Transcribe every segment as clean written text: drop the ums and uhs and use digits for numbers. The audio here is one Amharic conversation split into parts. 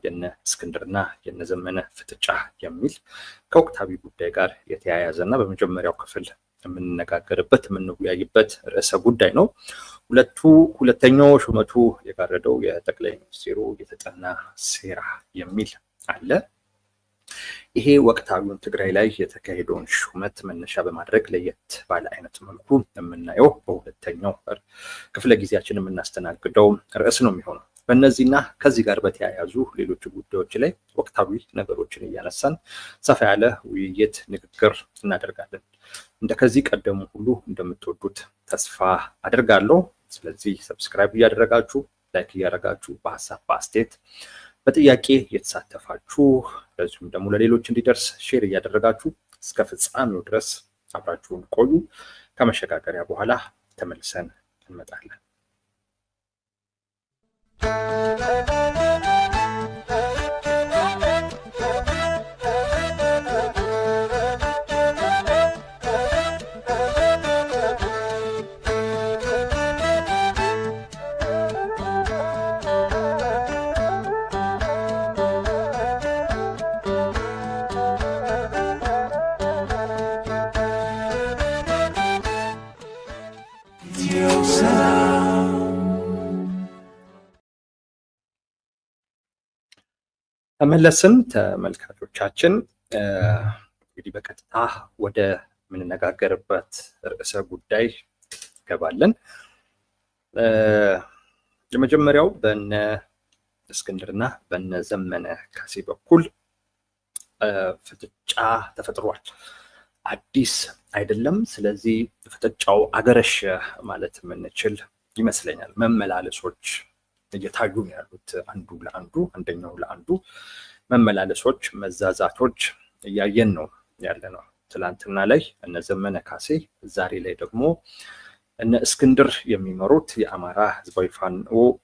የነ እስክንድርና የነ ዘመነ ፍጥጫ የሚል ከወቅታዊ ጉዳይ ጋር የተያያዘና በመጀመሪያው ክፍል የምንነጋገርበት የምንወያይበት ርዕሰ ጉዳይ ነው። ሁለተኛው ሹመቱ የጋረደው የጠቅላይ ሚኒስትሩ የተጠና ሴራ የሚል አለ። ይሄ ወቅታዊውን ትግራይ ላይ የተካሄደውን ሹመት መነሻ በማድረግ ለየት ባለ አይነት መልኩ የምናየው በሁለተኛው ክፍለ ጊዜያችን የምናስተናግደው ርዕስ ነው የሚሆነው። በእነዚህና ከዚህ ጋር በተያያዙ ሌሎች ጉዳዮች ላይ ወቅታዊ ነገሮችን እያነሳን ሰፋ ያለ ውይይት ንግግር እናደርጋለን። እንደከዚህ ቀደሙ ሁሉ እንደምትወዱት ተስፋ አደርጋለሁ። ስለዚህ ሰብስክራይብ እያደረጋችሁ ላይክ እያደረጋችሁ በሐሳብ በአስተያየት በጥያቄ የተሳተፋችሁ ለዚሁም ደግሞ ለሌሎች እንዲደርስ ሼር እያደረጋችሁ እስከ ፍጻሜው ድረስ አብራችሁን ቆዩ። ከመሸጋገሪያ በኋላ ተመልሰን እንመጣለን። ተመለስን ተመልካቾቻችን። እንግዲህ በቀጥታ ወደ ምንነጋገርበት ርዕሰ ጉዳይ ገባለን። የመጀመሪያው በነ እስክንድርና በነ ዘመነ ካሴ በኩል ፍጥጫ ተፈጥሯል። አዲስ አይደለም። ስለዚህ ፍጥጫው አገረሽ ማለት የምንችል ይመስለኛል። መመላለሶች እየታዩ ነው ያሉት፣ አንዱ ለአንዱ አንደኛው ለአንዱ መመላለሶች መዛዛቶች እያየን ነው ያለነው። ትላንትና ላይ እነ ዘመነ ካሴ፣ ዛሬ ላይ ደግሞ እነ እስክንድር የሚመሩት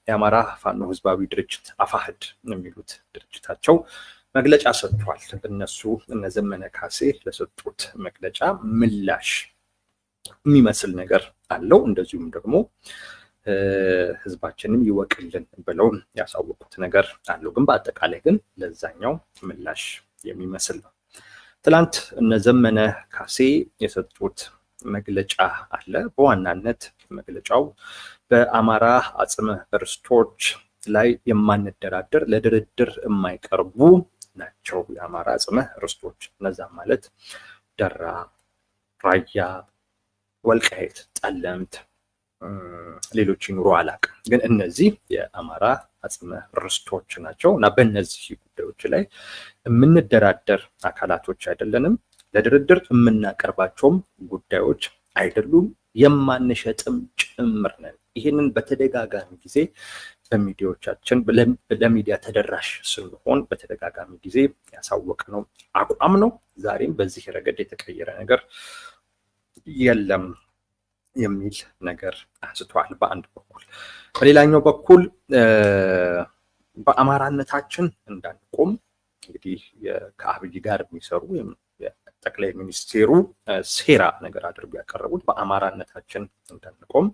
የአማራ ፋኖ ህዝባዊ ድርጅት አፋሕድ የሚሉት ድርጅታቸው መግለጫ ሰጥቷል። እነሱ እነ ዘመነ ካሴ ለሰጡት መግለጫ ምላሽ የሚመስል ነገር አለው። እንደዚሁም ደግሞ ህዝባችንን ይወቅልን ብለው ያሳወቁት ነገር አለው። ግን በአጠቃላይ ግን ለዛኛው ምላሽ የሚመስል ነው። ትላንት እነ ዘመነ ካሴ የሰጡት መግለጫ አለ። በዋናነት መግለጫው በአማራ አጽመ ርስቶች ላይ የማንደራደር ለድርድር የማይቀርቡ ናቸው የአማራ አጽመ ርስቶች። እነዛ ማለት ደራ፣ ራያ፣ ወልቃይት፣ ጠለምት፣ ሌሎች ይኑሩ አላውቅም። ግን እነዚህ የአማራ አጽመ ርስቶች ናቸው እና በእነዚህ ጉዳዮች ላይ የምንደራደር አካላቶች አይደለንም። ለድርድር የምናቀርባቸውም ጉዳዮች አይደሉም። የማንሸጥም ጭምር ነን። ይህንን በተደጋጋሚ ጊዜ በሚዲያዎቻችን ለሚዲያ ተደራሽ ስንሆን በተደጋጋሚ ጊዜ ያሳወቅነው አቋም ነው። ዛሬም በዚህ ረገድ የተቀየረ ነገር የለም የሚል ነገር አንስቷል በአንድ በኩል። በሌላኛው በኩል በአማራነታችን እንዳንቆም እንግዲህ ከአብይ ጋር የሚሰሩ ጠቅላይ ሚኒስቴሩ ሴራ ነገር አድርገው ያቀረቡት በአማራነታችን እንዳንቆም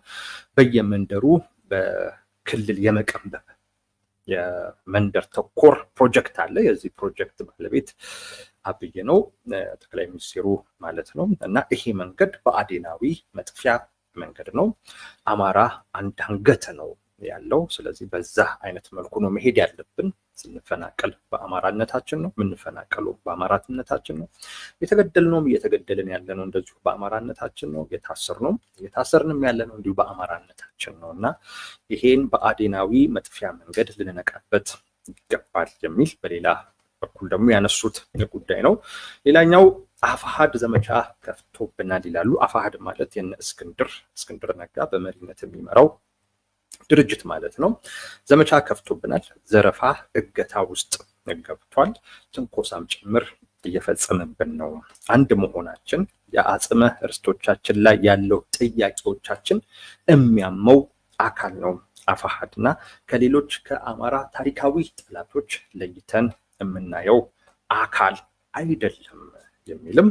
በየመንደሩ በክልል የመቀንበብ የመንደር ተኮር ፕሮጀክት አለ። የዚህ ፕሮጀክት ባለቤት አብይ ነው፣ ጠቅላይ ሚኒስቴሩ ማለት ነው። እና ይሄ መንገድ በአዴናዊ መጥፊያ መንገድ ነው። አማራ አንድ አንገት ነው ያለው። ስለዚህ በዛ አይነት መልኩ ነው መሄድ ያለብን። ስንፈናቀል በአማራነታችን ነው፣ የምንፈናቀለው በአማራነታችን ነው። የተገደልነውም እየተገደልን ያለነው እንደዚሁ በአማራነታችን ነው። የታሰርንም ያለነው እንዲሁ በአማራነታችን ነው እና ይሄን በአዴናዊ መጥፊያ መንገድ ልንነቃበት ይገባል የሚል በሌላ በኩል ደግሞ ያነሱት ጉዳይ ነው። ሌላኛው አፋሕድ ዘመቻ ከፍቶብናል ይላሉ። አፋሕድ ማለት የነ እስክንድር ነጋ በመሪነት የሚመራው ድርጅት ማለት ነው። ዘመቻ ከፍቶብናል፣ ዘረፋ፣ እገታ ውስጥ ገብቷል፣ ትንኮሳም ጭምር እየፈጸመብን ነው። አንድ መሆናችን የአጽመ ርስቶቻችን ላይ ያለው ጥያቄዎቻችን የሚያመው አካል ነው አፋሕድና ከሌሎች ከአማራ ታሪካዊ ጠላቶች ለይተን የምናየው አካል አይደለም የሚልም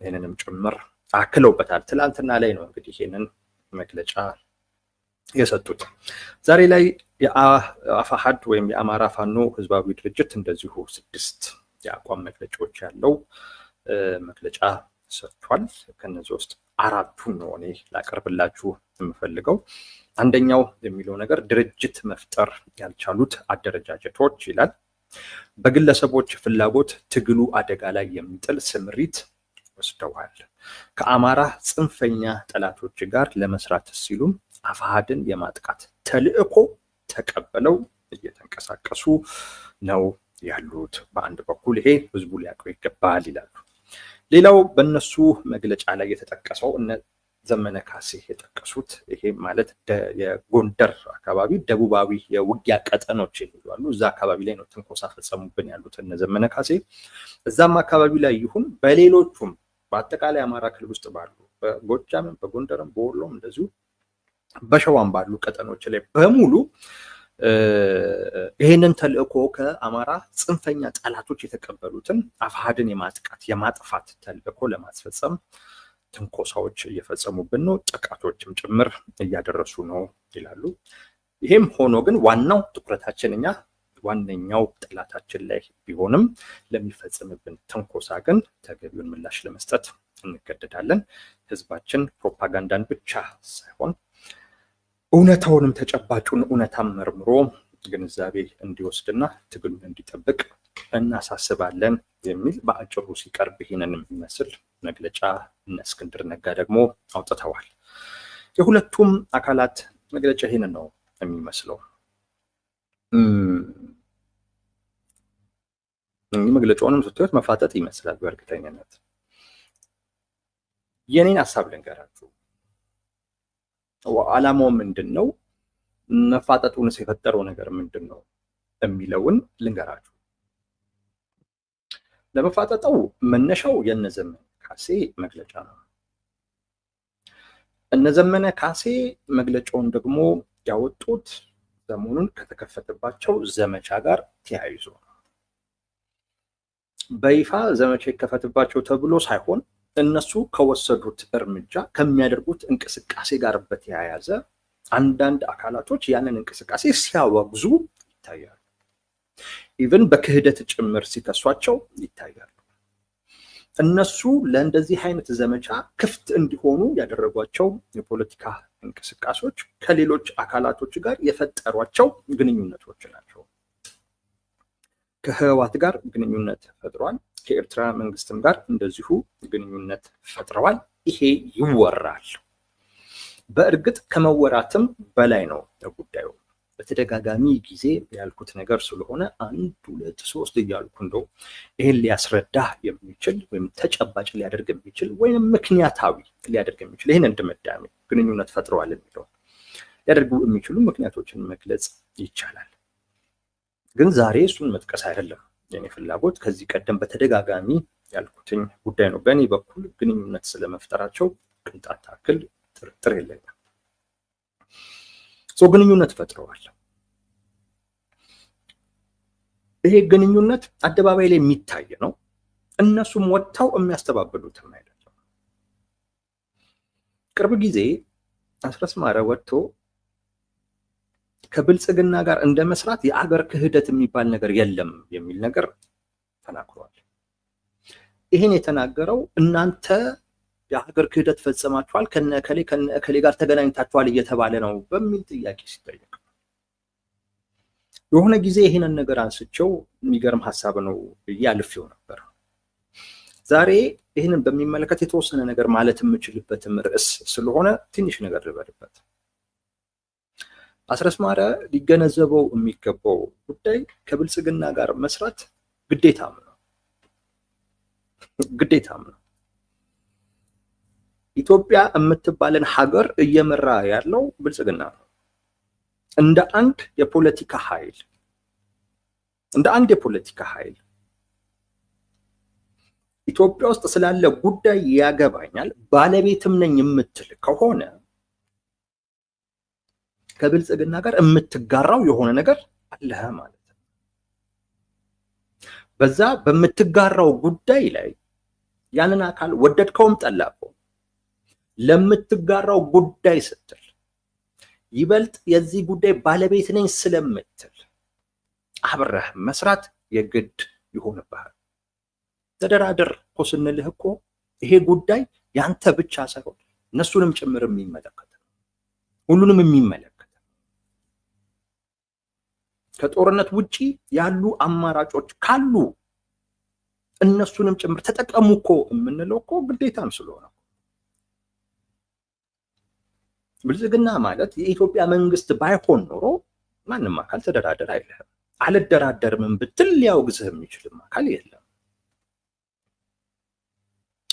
ይህንንም ጭምር አክለውበታል። ትላንትና ላይ ነው እንግዲህ ይህንን መግለጫ የሰጡት። ዛሬ ላይ የአፋሕድ ወይም የአማራ ፋኖ ህዝባዊ ድርጅት እንደዚሁ 6 የአቋም መግለጫዎች ያለው መግለጫ ሰጥቷል። ከነዚህ ውስጥ 4ቱን ነው እኔ ላቀርብላችሁ የምፈልገው። አንደኛው የሚለው ነገር ድርጅት መፍጠር ያልቻሉት አደረጃጀቶች ይላል። በግለሰቦች ፍላጎት ትግሉ አደጋ ላይ የሚጥል ስምሪት ወስደዋል። ከአማራ ጽንፈኛ ጠላቶች ጋር ለመስራት ሲሉም አፋሕድን የማጥቃት ተልዕኮ ተቀበለው እየተንቀሳቀሱ ነው ያሉት። በአንድ በኩል ይሄ ህዝቡ ሊያውቀው ይገባል ይላሉ። ሌላው በእነሱ መግለጫ ላይ የተጠቀሰው እነ ዘመነ ካሴ የጠቀሱት ይሄ ማለት የጎንደር አካባቢ ደቡባዊ የውጊያ ቀጠኖች ይሏሉ። እዛ አካባቢ ላይ ነው ትንኮሳ ፈጸሙብን ያሉት እነ ዘመነ ካሴ። እዛም አካባቢ ላይ ይሁን በሌሎቹም በአጠቃላይ አማራ ክልል ውስጥ ባሉ በጎጃምም በጎንደርም በወሎም እንደዚሁ በሸዋም ባሉ ቀጠኖች ላይ በሙሉ ይሄንን ተልዕኮ ከአማራ ጽንፈኛ ጠላቶች የተቀበሉትን አፋሕድን የማጥቃት የማጥፋት ተልዕኮ ለማስፈጸም ትንኮሳዎች እየፈጸሙብን ነው፣ ጥቃቶችም ጭምር እያደረሱ ነው ይላሉ። ይሄም ሆኖ ግን ዋናው ትኩረታችን እኛ ዋነኛው ጠላታችን ላይ ቢሆንም ለሚፈጸምብን ትንኮሳ ግን ተገቢውን ምላሽ ለመስጠት እንገደዳለን። ህዝባችን ፕሮፓጋንዳን ብቻ ሳይሆን እውነታውንም ተጨባጩን እውነታም መርምሮ ግንዛቤ እንዲወስድና ትግሉን እንዲጠብቅ እናሳስባለን የሚል በአጭሩ ሲቀርብ ይሄንን የሚመስል መግለጫ እነ እስክንድር ነጋ ደግሞ አውጥተዋል። የሁለቱም አካላት መግለጫ ይሄንን ነው የሚመስለው። መግለጫውንም ስትወት መፋጠጥ ይመስላል። በእርግጠኝነት የኔን ሐሳብ ልንገራችሁ። ዓላማው ምንድነው? መፋጠጡንስ የፈጠረው ነገር ምንድነው የሚለውን ልንገራችሁ። ለመፋጠጠው መነሻው የነ ዘመነ ካሴ መግለጫ ነው። እነ ዘመነ ካሴ መግለጫውን ደግሞ ያወጡት ሰሞኑን ከተከፈተባቸው ዘመቻ ጋር ተያይዞ ነው። በይፋ ዘመቻ ይከፈትባቸው ተብሎ ሳይሆን እነሱ ከወሰዱት እርምጃ ከሚያደርጉት እንቅስቃሴ ጋር በተያያዘ አንዳንድ አካላቶች ያንን እንቅስቃሴ ሲያወግዙ ይታያሉ። ኢቭን በክህደት ጭምር ሲከሷቸው ይታያሉ። እነሱ ለእንደዚህ አይነት ዘመቻ ክፍት እንዲሆኑ ያደረጓቸው የፖለቲካ እንቅስቃሴዎች ከሌሎች አካላቶች ጋር የፈጠሯቸው ግንኙነቶች ናቸው። ከህወሓት ጋር ግንኙነት ፈጥሯል። ከኤርትራ መንግስትም ጋር እንደዚሁ ግንኙነት ፈጥረዋል። ይሄ ይወራል። በእርግጥ ከመወራትም በላይ ነው ጉዳዩ። በተደጋጋሚ ጊዜ ያልኩት ነገር ስለሆነ 1 2 3 እያልኩ እንደው ይሄን ሊያስረዳ የሚችል ወይም ተጨባጭ ሊያደርግ የሚችል ወይም ምክንያታዊ ሊያደርግ የሚችል ይሄን እንደመዳሚ ግንኙነት ፈጥረዋል የሚለው ሊያደርጉ የሚችሉ ምክንያቶችን መግለጽ ይቻላል። ግን ዛሬ እሱን መጥቀስ አይደለም የኔ ፍላጎት። ከዚህ ቀደም በተደጋጋሚ ያልኩትኝ ጉዳይ ነው። በእኔ በኩል ግንኙነት ስለመፍጠራቸው ቅንጣት ታክል ጥርጥር የለኝም። ግንኙነት ፈጥረዋል። ይሄ ግንኙነት አደባባይ ላይ የሚታይ ነው። እነሱም ወጥተው የሚያስተባብሉትም አይደለም። ቅርብ ጊዜ አስረስ ማረ ወጥቶ ከብልጽግና ጋር እንደመስራት የአገር ክህደት የሚባል ነገር የለም የሚል ነገር ተናግሯል። ይሄን የተናገረው እናንተ የሀገር ክህደት ፈጸማችኋል ከነከሌ ጋር ተገናኝታችኋል እየተባለ ነው በሚል ጥያቄ ሲጠየቅ የሆነ ጊዜ ይሄንን ነገር አንስቸው የሚገርም ሐሳብ ነው ያልፈው ነበር። ዛሬ ይሄንን በሚመለከት የተወሰነ ነገር ማለት የምችልበትም ርዕስ ስለሆነ ትንሽ ነገር ልበልበት። አስረስ ማረ ሊገነዘበው የሚገባው ጉዳይ ከብልጽግና ጋር መስራት ግዴታም ነው። ኢትዮጵያ የምትባለን ሀገር እየመራ ያለው ብልጽግና ነው። እንደ አንድ የፖለቲካ ኃይል ኢትዮጵያ ውስጥ ስላለ ጉዳይ ያገባኛል ባለቤትም ነኝ የምትል ከሆነ ከብልጽግና ጋር የምትጋራው የሆነ ነገር አለ ማለት ነው። በዛ በምትጋራው ጉዳይ ላይ ያንን አካል ወደድከውም ጠላኸው ለምትጋራው ጉዳይ ስትል ይበልጥ የዚህ ጉዳይ ባለቤት ነኝ ስለምትል አብረህ መስራት የግድ ይሆንብሃል። ተደራደር እኮ ስንልህ እኮ ይሄ ጉዳይ ያንተ ብቻ ሳይሆን እነሱንም ጭምር የሚመለከት ሁሉንም የሚመለከት ከጦርነት ውጪ ያሉ አማራጮች ካሉ እነሱንም ጭምር ተጠቀሙ እኮ የምንለው እኮ ግዴታም ስለሆነ ብልጽግና ማለት የኢትዮጵያ መንግስት ባይሆን ኖሮ ማንም አካል ተደራደር አይልህም። አልደራደርም ብትል ሊያውግዝህ የሚችልም አካል የለም።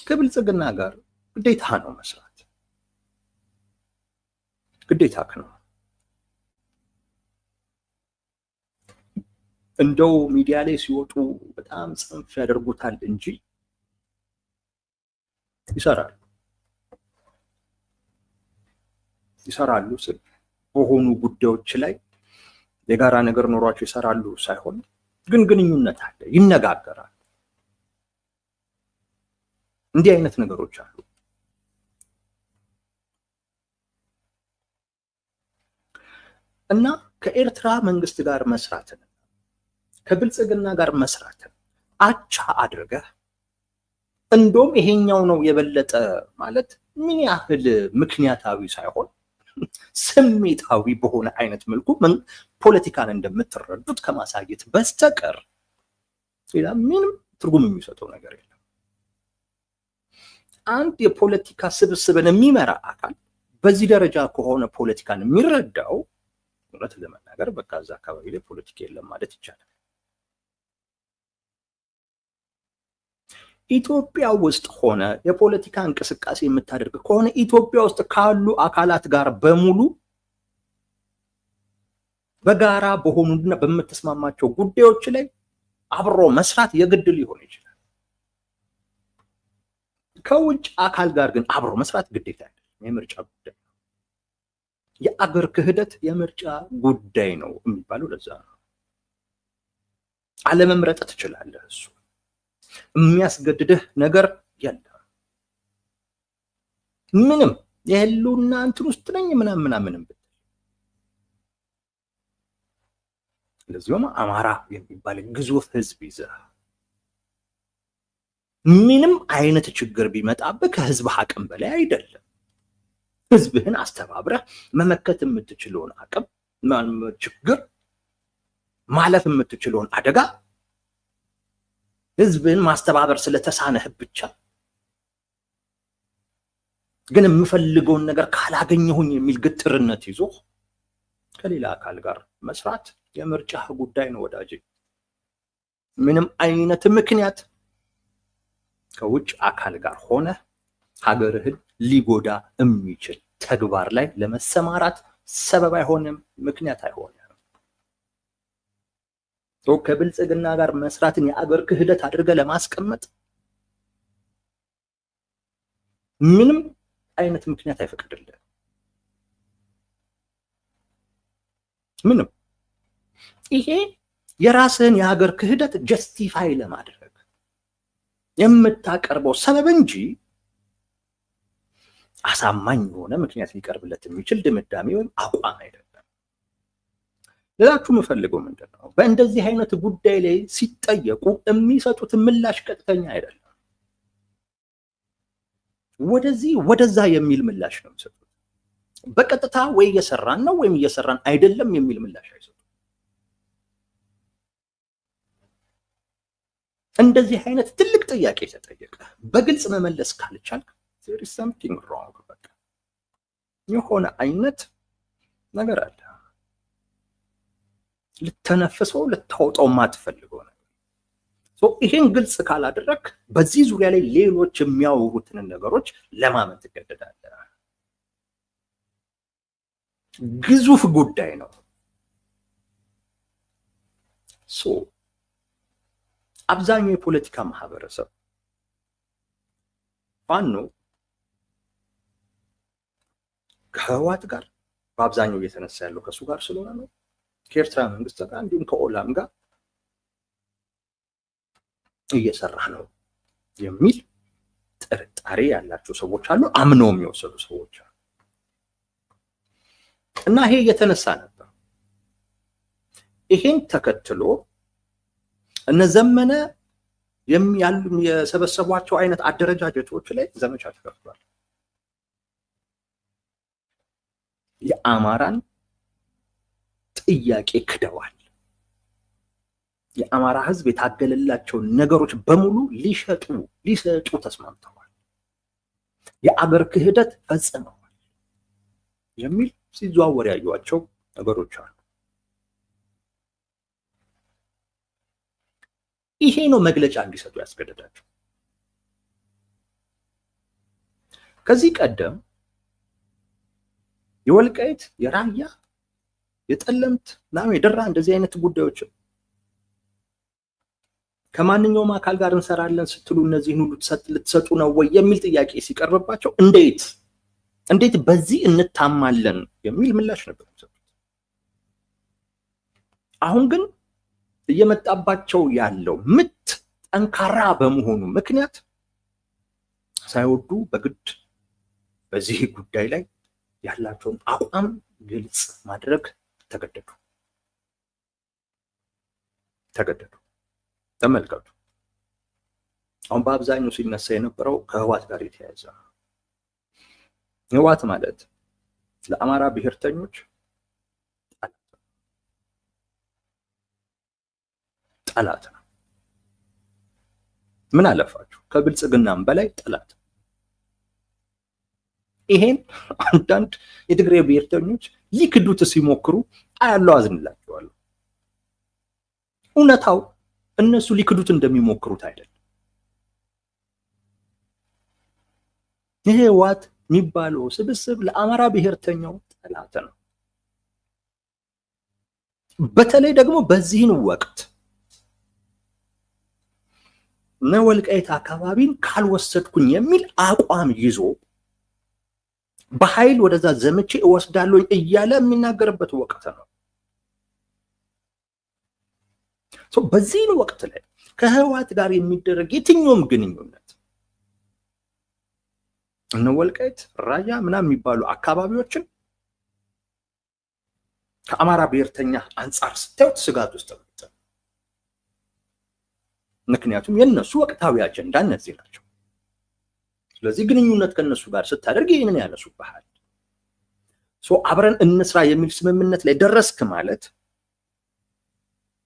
ከብልጽግና ጋር ግዴታ ነው መስራት፣ ግዴታክ ነው። እንደው ሚዲያ ላይ ሲወጡ በጣም ጽንፍ ያደርጉታል እንጂ ይሰራሉ ስል በሆኑ ጉዳዮች ላይ የጋራ ነገር ኖሯቸው ይሰራሉ ሳይሆን ግን ግንኙነት አለ፣ ይነጋገራል። እንዲህ አይነት ነገሮች አሉ። እና ከኤርትራ መንግስት ጋር መስራትን ከብልጽግና ጋር መስራትን አቻ አድርገህ እንደውም ይሄኛው ነው የበለጠ ማለት ምን ያህል ምክንያታዊ ሳይሆን ስሜታዊ በሆነ አይነት መልኩ ፖለቲካን እንደምትረዱት ከማሳየት በስተቀር ሌላ ምንም ትርጉም የሚሰጠው ነገር የለም። አንድ የፖለቲካ ስብስብን የሚመራ አካል በዚህ ደረጃ ከሆነ ፖለቲካን የሚረዳው እውነት ለመናገር በቃ እዛ አካባቢ ላይ ፖለቲካ የለም ማለት ይቻላል። ኢትዮጵያ ውስጥ ሆነ የፖለቲካ እንቅስቃሴ የምታደርግ ከሆነ ኢትዮጵያ ውስጥ ካሉ አካላት ጋር በሙሉ በጋራ በሆኑና በመተስማማቸው ጉዳዮች ላይ አብሮ መስራት የግድ ሊሆን ይችላል። ከውጭ አካል ጋር ግን አብሮ መስራት ግዴታ አይደለም፣ የምርጫ ጉዳይ ነው። የአገር ክህደት የምርጫ ጉዳይ ነው የሚባለው ለዛ ነው። አለመምረጥ ትችላለህ፣ እሱ የሚያስገድድህ ነገር የለም። ምንም የህልውና እንትን ውስጥ ነኝ ምናምን ብትል ለዚህም አማራ የሚባል ግዙፍ ህዝብ ይዘህ ምንም አይነት ችግር ቢመጣብህ ከህዝብ አቅም በላይ አይደለም። ህዝብህን አስተባብረህ መመከት የምትችለውን አቅም ችግር ማለፍ የምትችለውን አደጋ ህዝብን ማስተባበር ስለተሳነህ ብቻ ግን የምፈልገውን ነገር ካላገኘሁኝ የሚል ግትርነት ይዞ ከሌላ አካል ጋር መስራት የምርጫ ጉዳይ ነው ወዳጄ። ምንም አይነት ምክንያት ከውጭ አካል ጋር ሆነ ሀገርህን ሊጎዳ የሚችል ተግባር ላይ ለመሰማራት ሰበብ አይሆንም፣ ምክንያት አይሆንም። ከብልጽግና ጋር መስራትን የአገር ክህደት አድርገህ ለማስቀመጥ ምንም አይነት ምክንያት አይፈቅድልህም። ምንም ይሄ የራስህን የሀገር ክህደት ጀስቲፋይ ለማድረግ የምታቀርበው ሰበብ እንጂ አሳማኝ የሆነ ምክንያት ሊቀርብለት የሚችል ድምዳሜ ወይም አቋም አይደለም። ለላችሁ የምፈልገው ምንድነው? በእንደዚህ አይነት ጉዳይ ላይ ሲጠየቁ የሚሰጡት ምላሽ ቀጥተኛ አይደለም። ወደዚህ ወደዛ የሚል ምላሽ ነው የሚሰጡት። በቀጥታ ወይ እየሰራን ነው ወይም እየሰራን አይደለም የሚል ምላሽ አይሰጡም። እንደዚህ አይነት ትልቅ ጥያቄ ተጠየቀ በግልጽ መመለስ ካልቻልክ there is something wrong። በቃ የሆነ አይነት ነገር አለ ልተነፍሰው ልታወጣው ማትፈልገው ነገር። ይሄን ግልጽ ካላደረክ በዚህ ዙሪያ ላይ ሌሎች የሚያወሩትን ነገሮች ለማመን ትገደዳለህ። ግዙፍ ጉዳይ ነው። አብዛኛው የፖለቲካ ማህበረሰብ ፋኖ ከህወሓት ጋር በአብዛኛው እየተነሳ ያለው ከሱ ጋር ስለሆነ ነው። ከኤርትራ መንግስት ጋር እንዲሁም ከኦላም ጋር እየሰራ ነው የሚል ጥርጣሬ ያላቸው ሰዎች አሉ፣ አምነው የሚወሰዱ ሰዎች አሉ። እና ይሄ የተነሳ ነበር። ይሄን ተከትሎ እነዘመነ ያሉ የሰበሰቧቸው አይነት አደረጃጀቶች ላይ ዘመቻ ተከፍቷል። የአማራን ጥያቄ ክደዋል። የአማራ ህዝብ የታገለላቸው ነገሮች በሙሉ ሊሰጡ ተስማምተዋል። የአገር ክህደት ፈጽመዋል የሚል ሲዘዋወር ያዩዋቸው ነገሮች አሉ። ይሄ ነው መግለጫ እንዲሰጡ ያስገደዳቸው። ከዚህ ቀደም የወልቃይት፣ የራያ፣ የጠለምት ናም የደራ እንደዚህ አይነት ጉዳዮች ከማንኛውም አካል ጋር እንሰራለን ስትሉ እነዚህን ሁሉ ልትሰጡ ነው ወይ የሚል ጥያቄ ሲቀርብባቸው እንዴት በዚህ እንታማለን የሚል ምላሽ ነበር የሚሰጡት። አሁን ግን እየመጣባቸው ያለው ምት ጠንካራ በመሆኑ ምክንያት ሳይወዱ በግድ በዚህ ጉዳይ ላይ ያላቸውን አቋም ግልጽ ማድረግ ተገደዱ። ተመልከቱ። አሁን በአብዛኛው ሲነሳ የነበረው ከህዋት ጋር የተያያዘ ነው። ህዋት ማለት ለአማራ ብሔርተኞች ጠላት ነው። ምን አለፋችሁ ከብልጽግናም በላይ ጠላት። ይሄን አንዳንድ የትግራይ ብሔርተኞች ሊክዱት ሲሞክሩ አያለው፣ አዝንላቸዋለሁ። እውነታው እነሱ ሊክዱት እንደሚሞክሩት አይደለም። ይሄ ህወሓት የሚባለው ስብስብ ለአማራ ብሔርተኛው ጠላት ነው። በተለይ ደግሞ በዚህን ወቅት ወልቃይት አካባቢን ካልወሰድኩኝ የሚል አቋም ይዞ በኃይል ወደዛ ዘመቼ እወስዳለሁ እያለ የሚናገርበት ወቅት ነው። በዚህን ወቅት ላይ ከህወሓት ጋር የሚደረግ የትኛውም ግንኙነት ወልቃይት፣ ራያ ምናምን የሚባሉ አካባቢዎችን ከአማራ ብሔርተኛ አንጻር ስታዩት ስጋት ውስጥ ነው። ምክንያቱም የነሱ ወቅታዊ አጀንዳ እነዚህ ናቸው። ስለዚህ ግንኙነት ከነሱ ጋር ስታደርግ ይሄንን ያነሱብሃል። አብረን እንስራ የሚል ስምምነት ላይ ደረስክ ማለት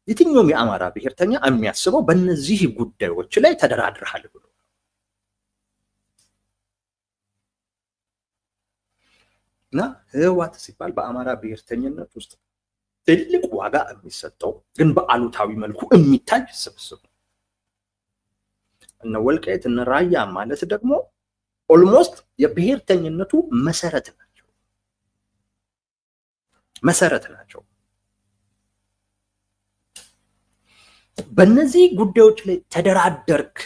የትኛውም የአማራ ብሔርተኛ የሚያስበው በእነዚህ ጉዳዮች ላይ ተደራድረሃል ብሎ እና ህወሓት ሲባል በአማራ ብሔርተኝነት ውስጥ ትልቅ ዋጋ የሚሰጠው ግን በአሉታዊ መልኩ የሚታይ ስብስብ ነው። ወልቃይት እና ራያ ማለት ደግሞ ኦልሞስት የብሔርተኝነቱ መሰረት ናቸው። በእነዚህ ጉዳዮች ላይ ተደራደርክ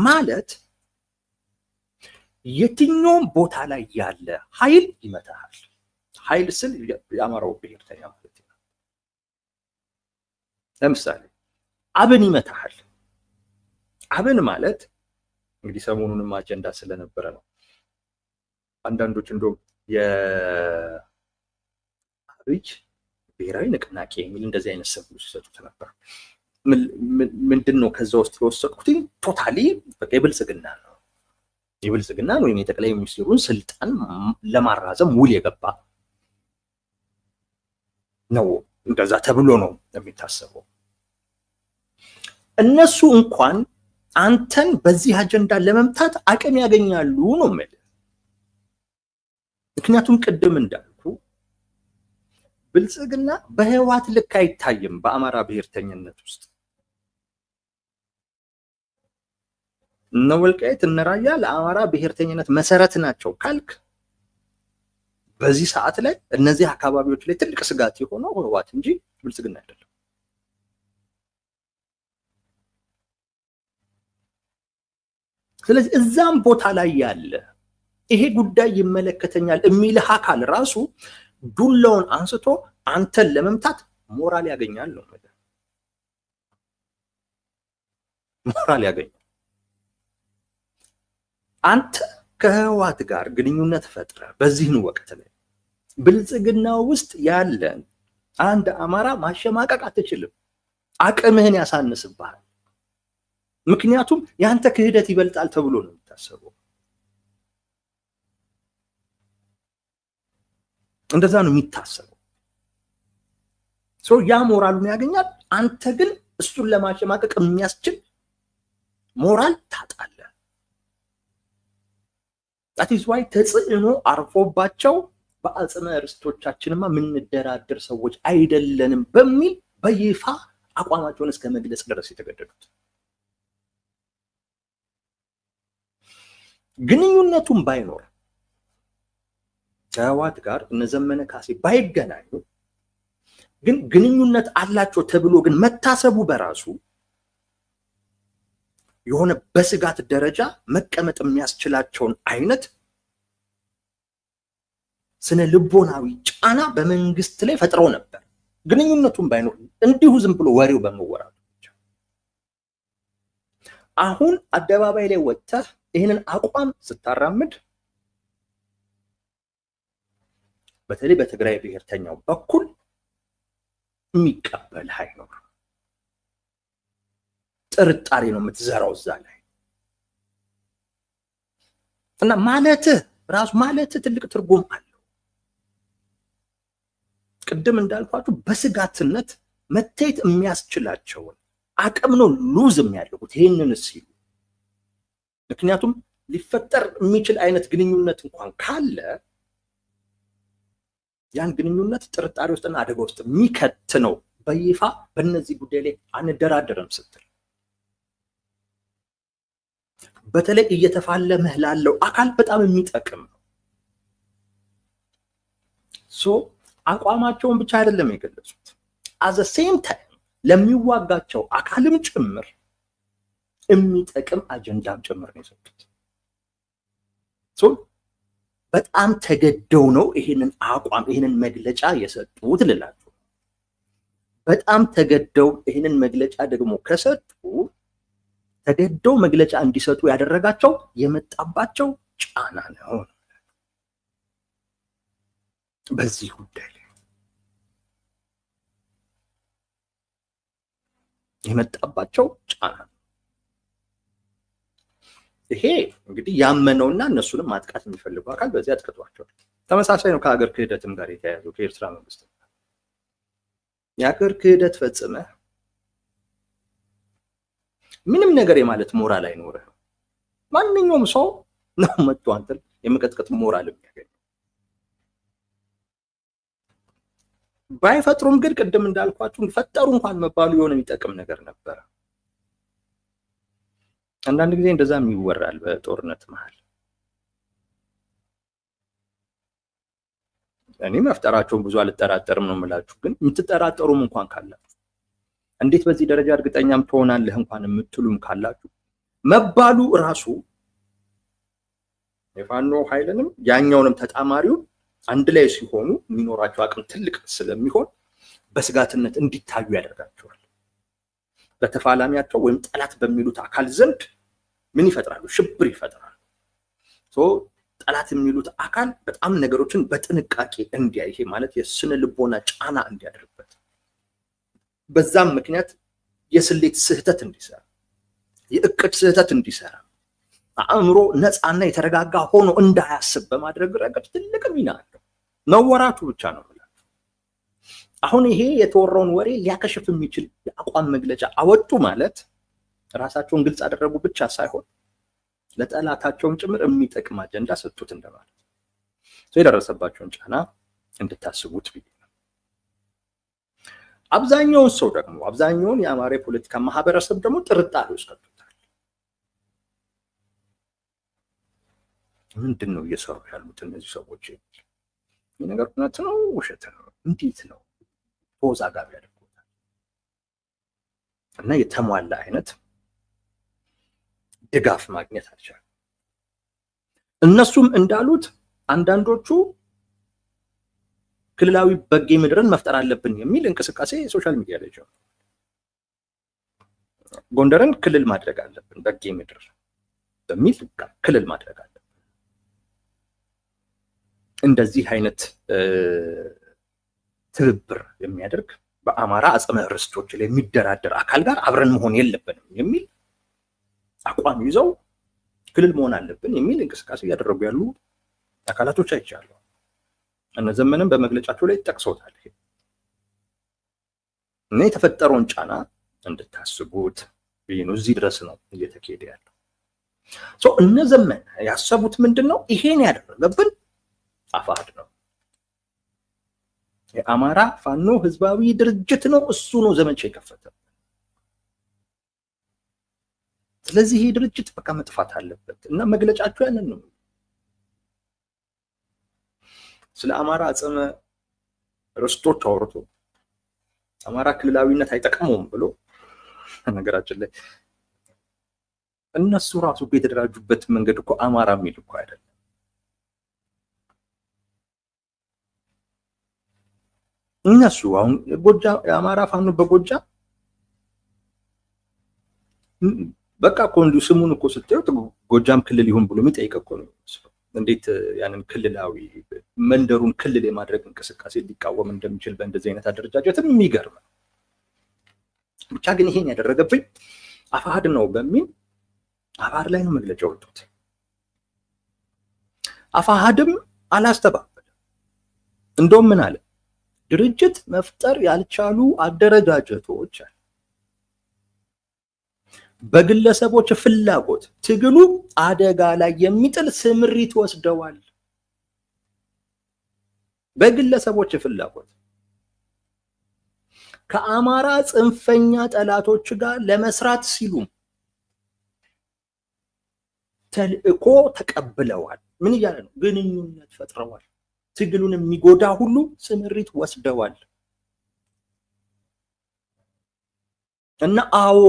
ማለት የትኛውም ቦታ ላይ ያለ ኃይል ይመታሃል። ኃይል ስል የአማራው ብሔርተኛ ማለት ነው። ለምሳሌ አብን ይመታሃል። አብን ማለት እንግዲህ ሰሞኑንም አጀንዳ ስለነበረ ነው። አንዳንዶች እንደውም የአብይ ብሔራዊ ንቅናቄ የሚል እንደዚህ አይነት ስም ሲሰጡት ነበር። ምንድነው ከዛ ውስጥ የወሰድኩት? ቶታሊ በቃ የብልጽግና ነው። የብልጽግናን ወይም የጠቅላይ ሚኒስትሩን ስልጣን ለማራዘም ውል የገባ ነው። እንደዛ ተብሎ ነው የሚታሰበው። እነሱ እንኳን አንተን በዚህ አጀንዳ ለመምታት አቅም ያገኛሉ ነው ማለት። ምክንያቱም ቅድም እንዳልኩ ብልጽግና በህወሓት ልክ አይታይም። በአማራ ብሔርተኝነት ውስጥ ወልቃይት እና ራያ ለአማራ ብሔርተኝነት መሰረት ናቸው ካልክ በዚህ ሰዓት ላይ እነዚህ አካባቢዎች ላይ ትልቅ ስጋት የሆነው ህወሓት እንጂ ብልጽግና አይደለም። ስለዚህ እዛም ቦታ ላይ ያለ ይሄ ጉዳይ ይመለከተኛል የሚልህ አካል ራሱ ዱላውን አንስቶ አንተን ለመምታት ሞራል ያገኛል ነው ማለት። ሞራል ያገኛል። አንተ ከህወሓት ጋር ግንኙነት ፈጥረ በዚህን ወቅት ላይ ብልጽግና ውስጥ ያለን አንድ አማራ ማሸማቀቅ አትችልም። አቅምህን ያሳንስብሃል። ምክንያቱም ያንተ ክህደት ይበልጣል ተብሎ ነው የሚታሰበው። እንደዛ ነው የሚታሰበው። ያ ሞራሉን ያገኛል። አንተ ግን እሱን ለማሸማቀቅ የሚያስችል ሞራል ታጣለህ። that is why ተጽዕኖ አርፎባቸው በአጽመ ርስቶቻችንማ ምንደራደር ሰዎች አይደለንም በሚል በይፋ አቋማቸውን እስከ መግለጽ ድረስ የተገደዱት። ግንኙነቱም ባይኖር ከህወሓት ጋር እነዘመነ ካሴ ባይገናኙ ግን ግንኙነት አላቸው ተብሎ ግን መታሰቡ በራሱ የሆነ በስጋት ደረጃ መቀመጥ የሚያስችላቸውን አይነት ስነ ልቦናዊ ጫና በመንግስት ላይ ፈጥረው ነበር። ግንኙነቱም ባይኖር እንዲሁ ዝም ብሎ ወሬው በመወራቱ ብቻ። አሁን አደባባይ ላይ ወጥተህ ይሄንን አቋም ስታራምድ በተለይ በትግራይ ብሔርተኛው በኩል የሚቀበል አይኖር። ጥርጣሬ ነው የምትዘራው እዛ ላይ እና ማለት ትልቅ ትርጉም አለው። ቅድም እንዳልኳችሁ በስጋትነት መታየት የሚያስችላቸውን አቅም ነው ሉዝ የሚያደርጉት ይሄንን ሲሉ። ምክንያቱም ሊፈጠር የሚችል አይነት ግንኙነት እንኳን ካለ ያን ግንኙነት ጥርጣሬ ውስጥና አደጋ ውስጥ የሚከት ነው። በይፋ በእነዚህ ጉዳይ ላይ አንደራደርም ስትል በተለይ እየተፋለመህ ላለው አካል በጣም የሚጠቅም ነው። አቋማቸውን ብቻ አይደለም የገለጹት፣ at the same time ለሚዋጋቸው አካልም ጭምር የሚጠቅም አጀንዳም ጭምር ነው የሰጡት። በጣም ተገደው ነው ይሄንን አቋም ይሄንን መግለጫ የሰጡት ልላችሁ። በጣም ተገደው ይሄንን መግለጫ ደግሞ ከሰጡ ተገደው መግለጫ እንዲሰጡ ያደረጋቸው የመጣባቸው ጫና ነው። በዚህ ጉዳይ ላይ የመጣባቸው ጫና ይሄ እንግዲህ ያመነውና እነሱንም ማጥቃት የሚፈልጉ አካል በዚህ አጥቅቷቸዋል። ተመሳሳይ ነው ከሀገር ክህደትም ጋር የተያያዘው ከኤርትራ መንግስት የሀገር ክህደት ፈጽመ ምንም ነገር የማለት ሞራል አይኖርም። ማንኛውም ሰው ነው መጥቶ አንተን የመቀጥቀጥ ሞራል የሚያገኝ ባይፈጥሩም ግን ቅድም እንዳልኳችሁ ፈጠሩ እንኳን መባሉ የሆነ የሚጠቅም ነገር ነበር። አንዳንድ ጊዜ እንደዛም ይወራል በጦርነት መሃል። እኔ መፍጠራቸውን ብዙ አልጠራጠርም ነው የምላችሁ። ግን የምትጠራጠሩም እንኳን ካላችሁ እንዴት በዚህ ደረጃ እርግጠኛም ትሆናለህ እንኳን የምትሉም ካላችሁ መባሉ ራሱ የፋኖ ኃይልንም ያኛውንም ተጣማሪው አንድ ላይ ሲሆኑ የሚኖራቸው አቅም ትልቅ ስለሚሆን በስጋትነት እንዲታዩ ያደርጋቸዋል። በተፋላሚያቸው ወይም ጠላት በሚሉት አካል ዘንድ ምን ይፈጥራሉ? ሽብር ይፈጥራሉ። ጠላት የሚሉት አካል በጣም ነገሮችን በጥንቃቄ እንዲያይ ይሄ ማለት የስነ ልቦና ጫና እንዲያደርበት በዛም ምክንያት የስሌት ስህተት እንዲሰራ የእቅድ ስህተት እንዲሰራ አእምሮ ነፃና የተረጋጋ ሆኖ እንዳያስብ በማድረግ ረገድ ትልቅ ሚና አለው። ነወራቱ ብቻ ነው ማለት አሁን ይሄ የተወራውን ወሬ ሊያከሽፍ የሚችል የአቋም መግለጫ አወጡ ማለት ራሳቸውን ግልጽ አደረጉ ብቻ ሳይሆን ለጠላታቸውም ጭምር የሚጠቅም አጀንዳ ሰጡት እንደማለት ነው። የደረሰባቸውን ጫና እንድታስቡት ብዬ ነው። አብዛኛውን የአማራ ፖለቲካ ማህበረሰብ ደግሞ ጥርጣሬ ውስጥ ከቶታል። ምንድነው እየሰሩ ያሉት እነዚህ ሰዎች? የነገር እውነት ነው ውሸት ነው እንዴት ነው ተወዛጋቢ ያደርጉታል። እና የተሟላ አይነት ድጋፍ ማግኘት አልቻለም። እነሱም እንዳሉት አንዳንዶቹ ክልላዊ በጌ ምድርን መፍጠር አለብን የሚል እንቅስቃሴ ሶሻል ሚዲያ ላይ ጀምሯል። ጎንደርን ክልል ማድረግ አለብን በጌ ምድር በሚል ክልል ማድረግ አለብን። እንደዚህ አይነት ትብብር የሚያደርግ በአማራ አጽመ ርስቶች ላይ የሚደራደር አካል ጋር አብረን መሆን የለብንም የሚል አቋም ይዘው ክልል መሆን አለብን የሚል እንቅስቃሴ እያደረጉ ያሉ አካላቶች አይቻለሁ። እነ ዘመንም በመግለጫቸው ላይ ጠቅሰውታል። እና የተፈጠረውን ጫና እንድታስቡት ነው። እዚህ ድረስ ነው እየተካሄደ ያለው። እነ ዘመን ያሰቡት ምንድነው? ይሄን ያደረገብን አፋሕድ ነው። የአማራ ፋኖ ህዝባዊ ድርጅት ነው። እሱ ነው ዘመቻ የከፈተው። ስለዚህ ይሄ ድርጅት በቃ መጥፋት አለበት እና መግለጫቸው ያንን ነው። ስለ አማራ አጽመ ርስቶች አውርቶ አማራ ክልላዊነት አይጠቅመውም ብሎ ነገራችን ላይ እነሱ ራሱ የተደራጁበት መንገድ እኮ አማራ የሚል እኮ አይደለም። እነሱ አሁን ጎጃም የአማራ ፋኖ በጎጃም በቃ እኮ እንዲሁ ስሙን እኮ ስትዩት ጎጃም ክልል ይሁን ብሎ የሚጠይቅ እኮ ነው። እንዴት ያንን ክልላዊ መንደሩን ክልል የማድረግ እንቅስቃሴ ሊቃወም እንደሚችል በእንደዚህ አይነት አደረጃጀትም የሚገርም ነው። ብቻ ግን ይሄን ያደረገብኝ አፋሕድ ነው በሚል አፋሕድ ላይ ነው መግለጫ ወጥቷል። አፋሕድም አላስተባበለም። እንደውም ምን አለ? ድርጅት መፍጠር ያልቻሉ አደረጃጀቶች በግለሰቦች ፍላጎት ትግሉ አደጋ ላይ የሚጥል ስምሪት ወስደዋል። በግለሰቦች ፍላጎት ከአማራ ጽንፈኛ ጠላቶች ጋር ለመስራት ሲሉ ተልእኮ ተቀብለዋል። ምን እያለ ነው? ግንኙነት ፈጥረዋል። ትግሉን የሚጎዳ ሁሉ ስምሪት ወስደዋል። እና አዎ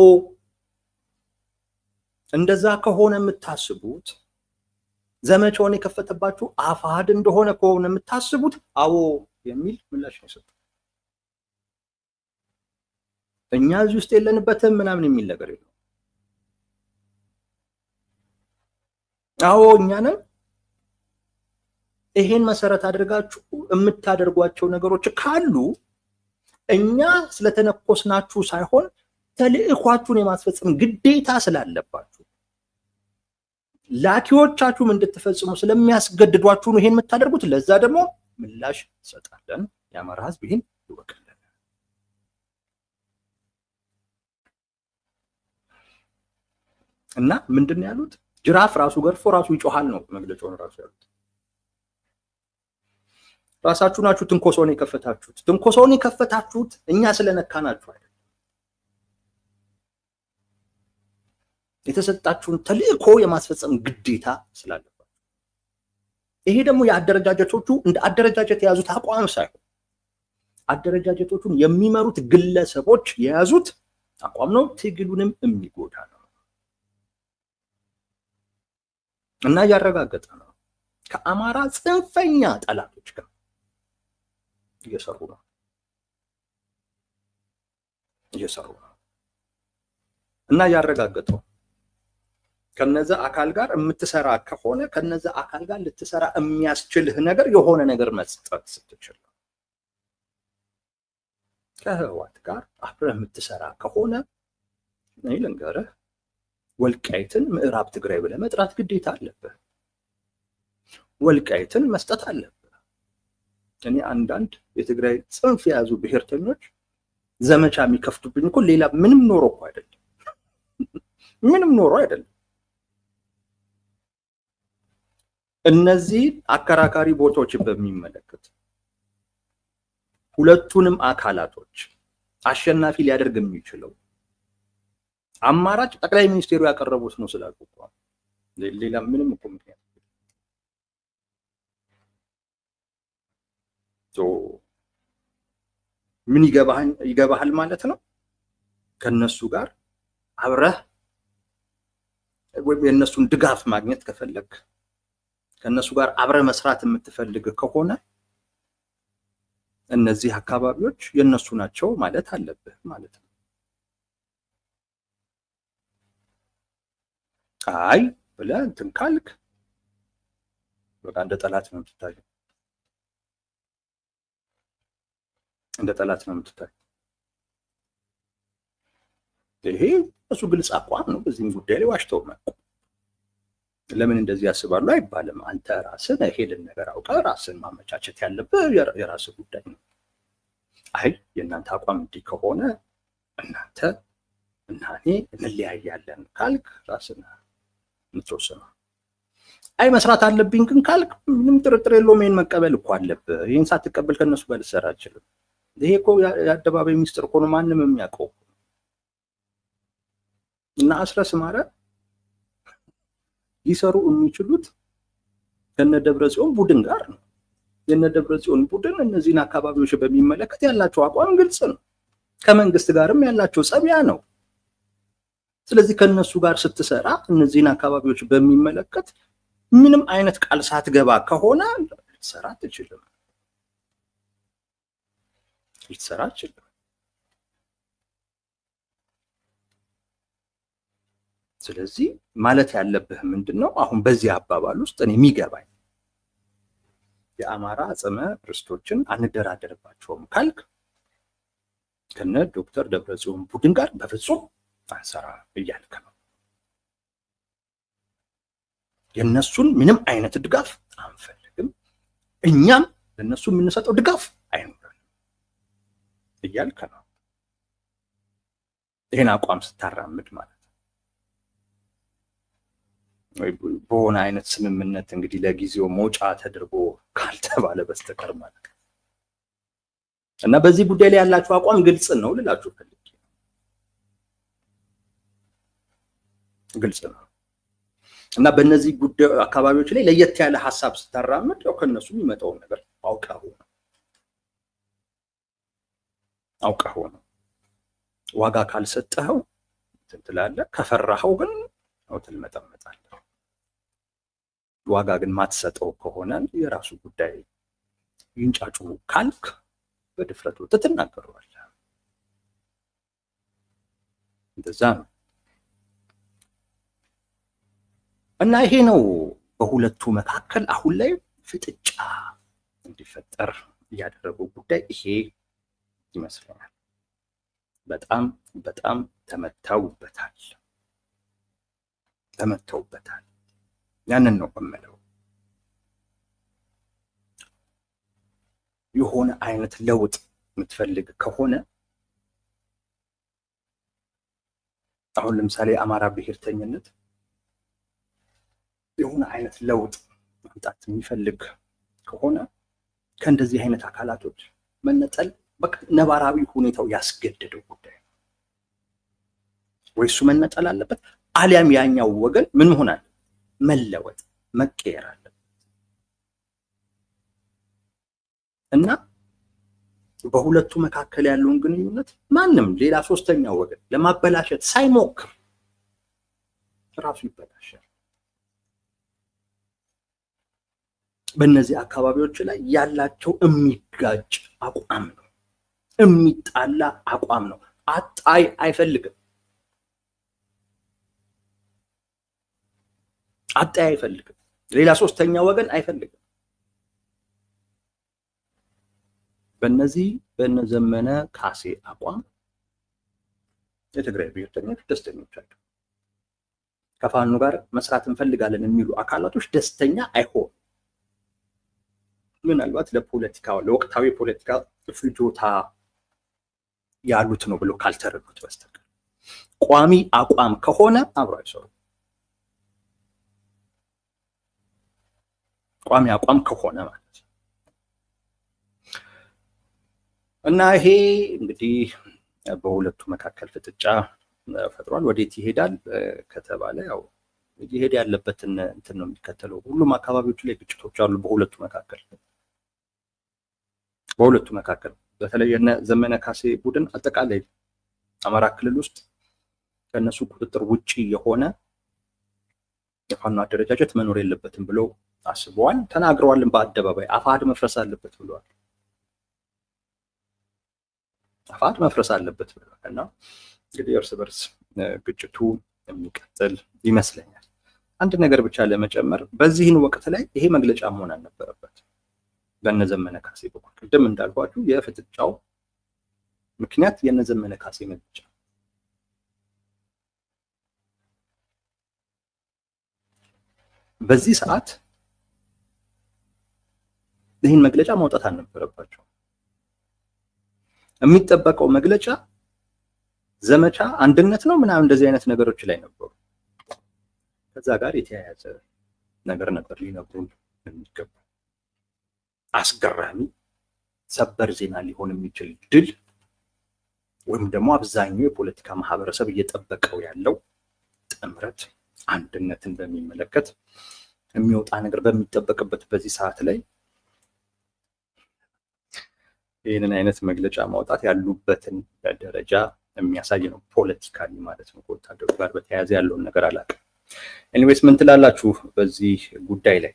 እንደዛ ከሆነ የምታስቡት ዘመቻውን የከፈተባችሁ አፋሕድ እንደሆነ ከሆነ የምታስቡት አዎ የሚል ምላሽ ነው የሰጠው። እኛ እዚህ ውስጥ የለንበትም ምናምን የሚል ነገር የለው። አዎ እኛ ነን። ይሄን መሰረት አድርጋችሁ የምታደርጓቸው ነገሮች ካሉ እኛ ስለተነኮስናችሁ ሳይሆን ተልእኳችሁን የማስፈጸም ግዴታ ስላለባችሁ ላኪዎቻችሁም እንድትፈጽሙ ስለሚያስገድዷችሁ ነው ይሄን የምታደርጉት። ለዛ ደግሞ ምላሽ እንሰጣለን። የአማራ ህዝብ ይሄን ይወቅልን። እና ምንድነው ያሉት? ጅራፍ ራሱ ገርፎ ራሱ ይጮሃል ነው መግለጫውን ራሱ ያሉት። ራሳችሁ ናችሁ ትንኮሶን የከፈታችሁት። ትንኮሶን የከፈታችሁት እኛ ስለነካናችሁ አይደል። የተሰጣችሁን ተልእኮ የማስፈጸም ግዴታ ስላለባችሁ። ይሄ ደግሞ የአደረጃጀቶቹ እንደ አደረጃጀት የያዙት አቋም ሳይሆን አደረጃጀቶቹን የሚመሩት ግለሰቦች የያዙት አቋም ነው። ትግሉንም የሚጎዳ ነው እና ያረጋገጠ ነው። ከአማራ ጽንፈኛ ጠላቶች ጋር እየሰሩ ነው እና ያረጋገጠው ከነዛ አካል ጋር የምትሰራ ከሆነ ከነዛ አካል ጋር ልትሰራ የሚያስችልህ ነገር የሆነ ነገር መስጠት ስትችል ነው። ከህወሓት ጋር አብረህ የምትሰራ ከሆነ እኔ ልንገርህ ወልቃይትን ምዕራብ ትግራይ ብለህ መጥራት ግዴታ አለብህ። ወልቃይትን መስጠት አለብህ። እኔ አንዳንድ የትግራይ ጽንፍ የያዙ ብሔርተኞች ዘመቻ የሚከፍቱብኝ እኮ ሌላ ምንም ኖሮ እኮ አይደለም። ምንም ኖሮ አይደለም። እነዚህ አከራካሪ ቦታዎችን በሚመለከት ሁለቱንም አካላቶች አሸናፊ ሊያደርግ የሚችለው አማራጭ ጠቅላይ ሚኒስቴሩ ያቀረቡት ነው ስላልኩ እኮ ሌላ ምንም እኮ ምክንያት ምን ይገባሃል ማለት ነው። ከነሱ ጋር አብረህ ወይ የነሱን ድጋፍ ማግኘት ከፈለክ ከነሱ ጋር አብረህ መስራት የምትፈልግ ከሆነ እነዚህ አካባቢዎች የነሱ ናቸው ማለት አለብህ ማለት ነው። አይ ብለህ እንትን ካልክ በቃ እንደ ጠላት ነው የምትታየው። እንደ ጠላት ነው የምትታይ። ይሄ እሱ ግልጽ አቋም ነው። በዚህም ጉዳይ ላይ ዋሽተው ማቁ ለምን እንደዚህ ያስባሉ አይባልም። አንተ ራስህ ሄድን ነገር አውቀህ ራስን ማመቻቸት ያለብህ የራስህ ጉዳይ ነው። አይ የእናንተ አቋም እንዲህ ከሆነ እናንተ እና እኔ እንለያያለን ካልክ ራስን የምትወስነው። አይ መስራት አለብኝ ግን ካልክ ምንም ጥርጥር የለውም ይሄን መቀበል እኮ አለብህ። ይሄን ሳትቀበል ከነሱ ጋር ልትሰራ አትችልም። ይሄ እኮ የአደባባይ ሚስጥር እኮ ነው፣ ማንም የሚያውቀው። እና አስረስ ማረ ሊሰሩ የሚችሉት ከነ ደብረጽዮን ቡድን ጋር ነው። የነ ደብረጽዮን ቡድን እነዚህን አካባቢዎች በሚመለከት ያላቸው አቋም ግልጽ ነው። ከመንግስት ጋርም ያላቸው ጸቢያ ነው። ስለዚህ ከነሱ ጋር ስትሰራ እነዚህን አካባቢዎች በሚመለከት ምንም አይነት ቃል ሳትገባ ከሆነ ልትሰራ አትችልም። ስለዚህ ማለት ያለብህ ምንድነው? አሁን በዚህ አባባል ውስጥ እኔ የሚገባኝ የአማራ አጽመ ርስቶችን አንደራደርባቸውም ካልክ ከነ ዶክተር ደብረጽዮን ቡድን ጋር በፍጹም አንሰራ እያልክ ነው። የነሱን ምንም አይነት ድጋፍ አንፈልግም፣ እኛም ለነሱ የምንሰጠው ድጋፍ አይኖርም እያልክ ነው። ይሄን አቋም ስታራምድ ማለት ወይ በሆነ አይነት ስምምነት እንግዲህ ለጊዜው መውጫ ተደርጎ ካልተባለ በስተቀር ማለት ነው። እና በዚህ ጉዳይ ላይ ያላችሁ አቋም ግልጽ ነው ልላችሁ ፈልጌ ግልጽ ነው። እና በእነዚህ ጉዳይ አካባቢዎች ላይ ለየት ያለ ሐሳብ ስታራምድ ያው ከነሱ የሚመጣው ነገር አውቀው ነው። ዋጋ ካልሰጠኸው ትላለህ፣ ከፈራኸው ግን ነው ትልመጠመጣለህ። ዋጋ ግን ማትሰጠው ከሆነ የራሱ ጉዳይ ይንጫጩ ካልክ በድፍረት ትናገራለህ። እንደዛ ነው። እና ይሄ ነው በሁለቱ መካከል አሁን ላይ ፍጥጫ እንዲፈጠር ያደረገው ጉዳይ ይሄ ይመስለኛል። በጣም በጣም ተመተውበታል። ያንን ነው የምለው። የሆነ አይነት ለውጥ የምትፈልግ ከሆነ አሁን ለምሳሌ አማራ ብሔርተኝነት የሆነ አይነት ለውጥ ማምጣት የሚፈልግ ከሆነ ከእንደዚህ አይነት አካላቶች መነጠል በቃ ነባራዊ ሁኔታው ያስገደደው ጉዳይ ነው። ወይ እሱ መነጠል አለበት አሊያም ያኛው ወገን ምን መሆን አለበት? መለወጥ መቀየር አለበት። እና በሁለቱ መካከል ያለውን ግንኙነት ማንም ሌላ ሶስተኛ ወገን ለማበላሸት ሳይሞክር ራሱ ይበላሻል። በእነዚህ አካባቢዎች ላይ ያላቸው የሚጋጭ አቋም ነው፣ የሚጣላ አቋም ነው። አጣይ አይፈልግም። ሌላ ሶስተኛ ወገን አይፈልግም። በነዘመነ ካሴ አቋም የትግራይ ብሔርተኞች ደስተኞች አይደሉም። ከፋኖ ጋር መስራት እንፈልጋለን የሚሉ አካላቶች ደስተኛ አይሆኑም። ምናልባት ለወቅታዊ ፖለቲካ ፍጆታ ያሉት ነው ብሎ ካልተረዱት በስተቀር ቋሚ አቋም ከሆነ አብሮ አይሰሩም። ቋሚ አቋም ከሆነ ማለት ነው። እና ይሄ እንግዲህ በሁለቱ መካከል ፍጥጫ ፈጥሯል። ወዴት ይሄዳል ከተባለ ያው ይሄድ ያለበትን እንትን ነው የሚከተለው። ሁሉም አካባቢዎች ላይ ግጭቶች አሉ በሁለቱ መካከል በተለይ የነ ዘመነ ካሴ ቡድን አጠቃላይ አማራ ክልል ውስጥ ከነሱ ቁጥጥር ውጪ የሆነ የፋኖ አደረጃጀት መኖር የለበትም ብለው አስበዋል፣ ተናግረዋል። በአደባባይ አፋድ መፍረስ አለበት ብለዋል። እና እንግዲህ እርስ በርስ ግጭቱ የሚቀጥል ይመስለኛል። አንድ ነገር ብቻ ለመጨመር በዚህን ወቅት ላይ ይሄ መግለጫ መሆን አልነበረበት። በእነ ዘመነ ካሴ በኩል ቅድም እንዳልኳችሁ የፍጥጫው ምክንያት የነዘመነ ካሴ መግለጫ በዚህ ሰዓት ይህን መግለጫ ማውጣት አልነበረባቸው። የሚጠበቀው መግለጫ ዘመቻ አንድነት ነው ምናምን እንደዚህ አይነት ነገሮች ላይ ነበሩ። ከዛ ጋር የተያያዘ ነገር ነበር ሊነግሩን የሚገባ። አስገራሚ ሰበር ዜና ሊሆን የሚችል ድል ወይም ደግሞ አብዛኛው የፖለቲካ ማህበረሰብ እየጠበቀው ያለው ጥምረት አንድነትን በሚመለከት የሚወጣ ነገር በሚጠበቅበት በዚህ ሰዓት ላይ ይህንን አይነት መግለጫ ማውጣት ያሉበትን ደረጃ የሚያሳይ ነው። ፖለቲካሊ ማለት ነው። ከወታደሩ ጋር በተያያዘ ያለውን ነገር አላውቅም። ኤኒዌይስ ምን ትላላችሁ በዚህ ጉዳይ ላይ?